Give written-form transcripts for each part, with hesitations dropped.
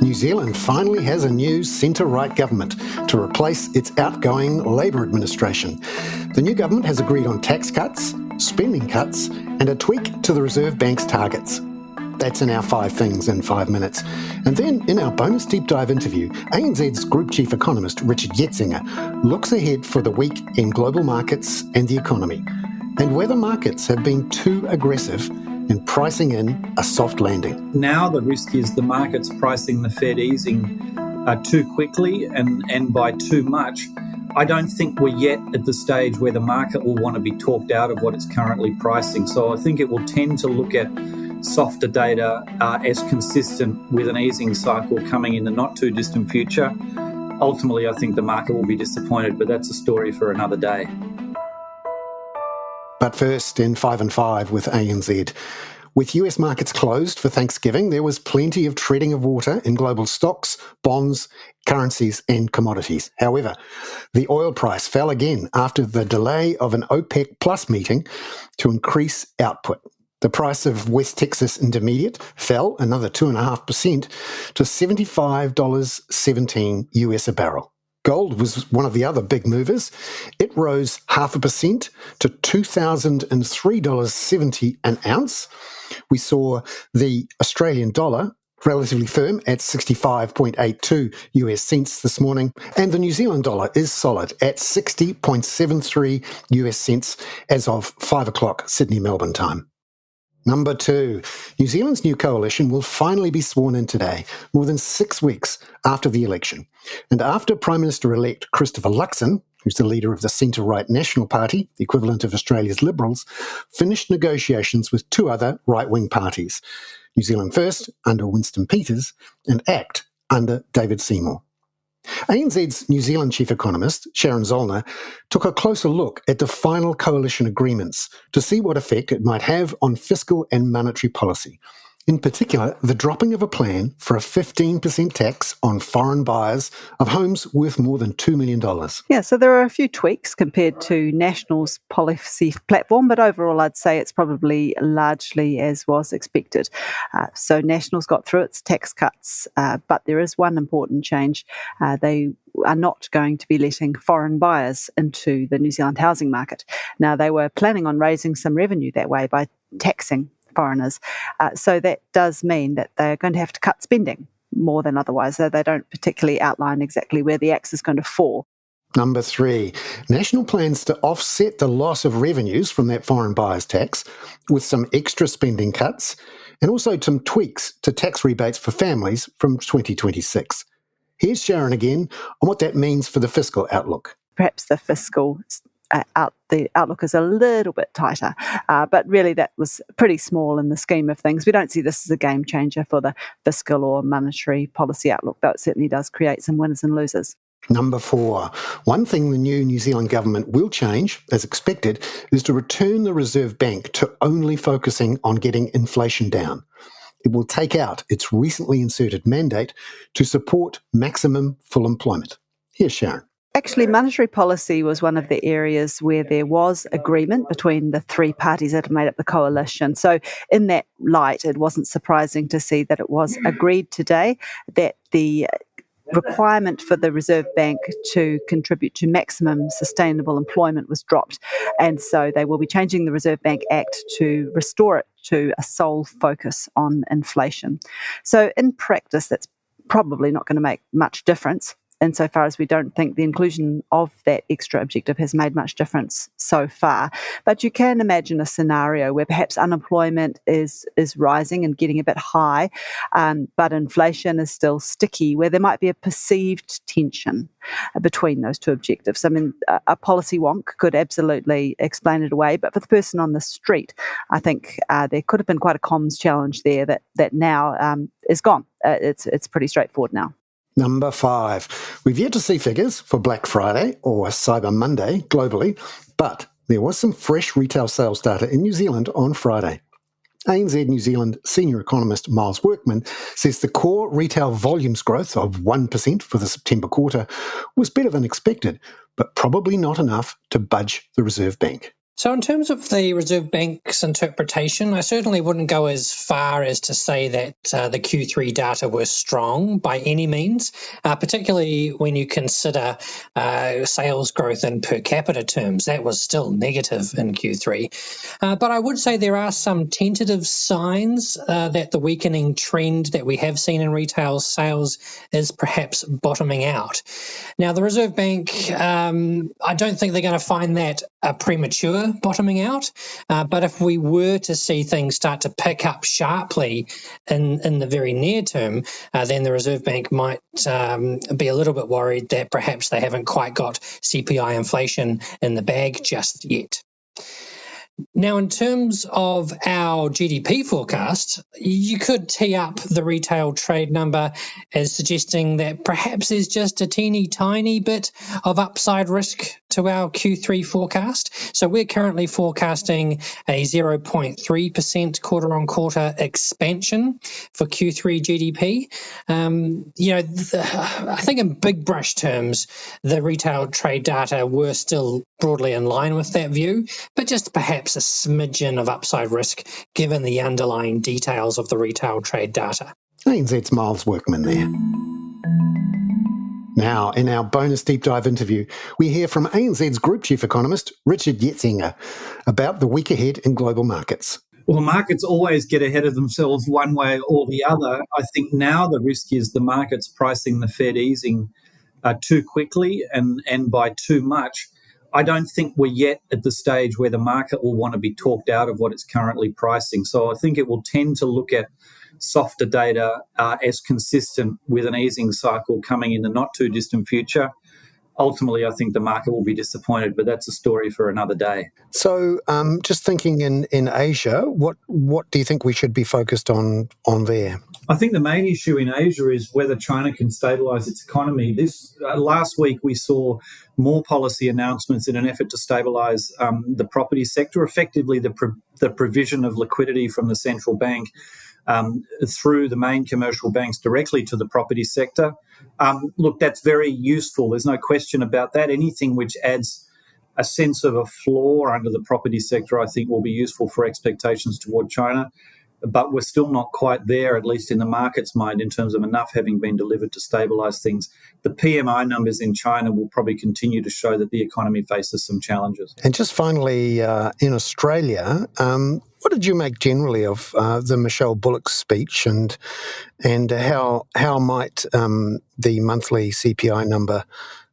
New Zealand finally has a new centre-right government to replace its outgoing Labour administration. The new government has agreed on tax cuts, spending cuts, and a tweak to the Reserve Bank's targets. That's in our 5 things in 5 minutes. And then in our bonus deep dive interview, ANZ's Group Chief Economist Richard Yetsenga looks ahead for the week in global markets and the economy, and whether markets have been too aggressive in pricing in a soft landing. Now the risk is the market's pricing the Fed easing too quickly and by too much. I don't think we're yet at the stage where the market will want to be talked out of what it's currently pricing. So I think it will tend to look at softer data as consistent with an easing cycle coming in the not too distant future. Ultimately, I think the market will be disappointed, but that's a story for another day. But first, in 5 and 5 with ANZ. With US markets closed for Thanksgiving, there was plenty of treading of water in global stocks, bonds, currencies and commodities. However, the oil price fell again after the delay of an OPEC Plus meeting to increase output. The price of West Texas Intermediate fell another 2.5% to $75.17 US a barrel. Gold was one of the other big movers. It rose 0.5% to $2,003.70 an ounce. We saw the Australian dollar relatively firm at 65.82 US cents this morning, and the New Zealand dollar is solid at 60.73 US cents as of 5 o'clock Sydney, Melbourne time. Number 2, New Zealand's new coalition will finally be sworn in today, more than 6 weeks after the election. And after Prime Minister-elect Christopher Luxon, who's the leader of the centre-right National Party, the equivalent of Australia's Liberals, finished negotiations with 2 other right-wing parties, New Zealand First under Winston Peters and ACT under David Seymour. ANZ's New Zealand chief economist, Sharon Zollner, took a closer look at the final coalition agreements to see what effect it might have on fiscal and monetary policy. In particular, the dropping of a plan for a 15% tax on foreign buyers of homes worth more than $2 million. Yeah, so there are a few tweaks compared to National's policy platform, but overall I'd say it's probably largely as was expected. So National's got through its tax cuts, but there is one important change. They are not going to be letting foreign buyers into the New Zealand housing market. Now, they were planning on raising some revenue that way by taxing foreigners. So that does mean that they're going to have to cut spending more than otherwise, though they don't particularly outline exactly where the axe is going to fall. Number 3, National plans to offset the loss of revenues from that foreign buyers tax with some extra spending cuts and also some tweaks to tax rebates for families from 2026. Here's Sharon again on what that means for the fiscal outlook. Perhaps the fiscal the outlook is a little bit tighter, but really that was pretty small in the scheme of things. We don't see this as a game changer for the fiscal or monetary policy outlook, though it certainly does create some winners and losers. Number 4, one thing the new New Zealand government will change, as expected, is to return the Reserve Bank to only focusing on getting inflation down. It will take out its recently inserted mandate to support maximum full employment. Here's Sharon. Actually, monetary policy was one of the areas where there was agreement between the 3 parties that had made up the coalition. So in that light, it wasn't surprising to see that it was agreed today that the requirement for the Reserve Bank to contribute to maximum sustainable employment was dropped. And so they will be changing the Reserve Bank Act to restore it to a sole focus on inflation. So in practice, that's probably not going to make much difference, insofar as we don't think the inclusion of that extra objective has made much difference so far. But you can imagine a scenario where perhaps unemployment is rising and getting a bit high, but inflation is still sticky, where there might be a perceived tension between those 2 objectives. I mean, a policy wonk could absolutely explain it away, but for the person on the street, I think there could have been quite a comms challenge there that now is gone. It's pretty straightforward now. Number 5, we've yet to see figures for Black Friday or Cyber Monday globally, but there was some fresh retail sales data in New Zealand on Friday. ANZ New Zealand senior economist Miles Workman says the core retail volumes growth of 1% for the September quarter was better than expected, but probably not enough to budge the Reserve Bank. So in terms of the Reserve Bank's interpretation, I certainly wouldn't go as far as to say that the Q3 data was strong by any means, particularly when you consider sales growth in per capita terms. That was still negative in Q3. But I would say there are some tentative signs that the weakening trend that we have seen in retail sales is perhaps bottoming out. Now, the Reserve Bank, I don't think they're going to find that premature bottoming out. But if we were to see things start to pick up sharply in the very near term, then the Reserve Bank might be a little bit worried that perhaps they haven't quite got CPI inflation in the bag just yet. Now, in terms of our GDP forecast, you could tee up the retail trade number as suggesting that perhaps there's just a teeny tiny bit of upside risk to our Q3 forecast. So we're currently forecasting a 0.3% quarter-on-quarter expansion for Q3 GDP. I think in big brush terms, the retail trade data were still broadly in line with that view, but just perhaps a smidgen of upside risk given the underlying details of the retail trade data. ANZ's Miles Workman there. Now, in our bonus deep dive interview, we hear from ANZ's Group Chief Economist, Richard Yetsenga, about the week ahead in global markets. Well, markets always get ahead of themselves one way or the other. I think now the risk is the markets pricing the Fed easing too quickly and by too much. I don't think we're yet at the stage where the market will want to be talked out of what it's currently pricing. So I think it will tend to look at softer data as consistent with an easing cycle coming in the not too distant future. Ultimately, I think the market will be disappointed, but that's a story for another day. So just thinking in Asia, what do you think we should be focused on there? I think the main issue in Asia is whether China can stabilise its economy. Last week we saw more policy announcements in an effort to stabilise the property sector, effectively the provision of liquidity from the central bank through the main commercial banks directly to the property sector. Look, that's very useful. There's no question about that. Anything which adds a sense of a floor under the property sector, I think, will be useful for expectations toward China. But we're still not quite there, at least in the market's mind, in terms of enough having been delivered to stabilise things. The PMI numbers in China will probably continue to show that the economy faces some challenges. And just finally, in Australia, what did you make generally of the Michelle Bullock speech, and how might the monthly CPI number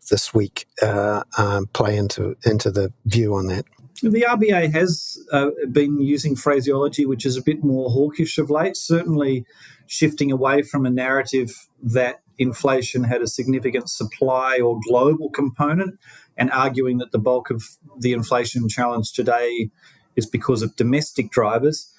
this week play into the view on that? The RBA has been using phraseology which is a bit more hawkish of late, certainly shifting away from a narrative that inflation had a significant supply or global component and arguing that the bulk of the inflation challenge today is because of domestic drivers.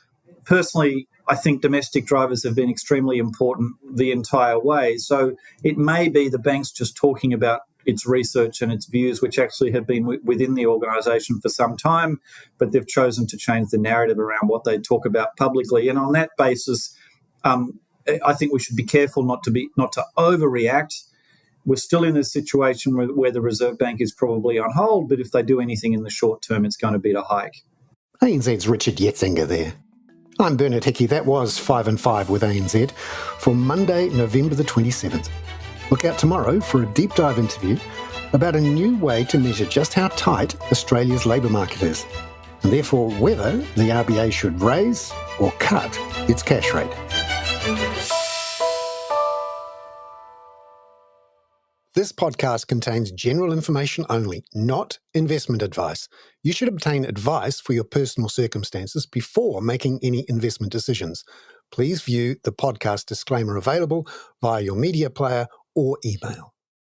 Personally, I think domestic drivers have been extremely important the entire way. So it may be the banks just talking about its research and its views, which actually have been within the organisation for some time, but they've chosen to change the narrative around what they talk about publicly. And on that basis, I think we should be careful not to overreact. We're still in a situation where the Reserve Bank is probably on hold, but if they do anything in the short term, it's going to be to hike. ANZ's Richard Yetsenga there. I'm Bernard Hickey. That was 5 and 5 with ANZ for Monday, November the 27th. Look out tomorrow for a deep dive interview about a new way to measure just how tight Australia's labour market is, and therefore whether the RBA should raise or cut its cash rate. This podcast contains general information only, not investment advice. You should obtain advice for your personal circumstances before making any investment decisions. Please view the podcast disclaimer available via your media player or email.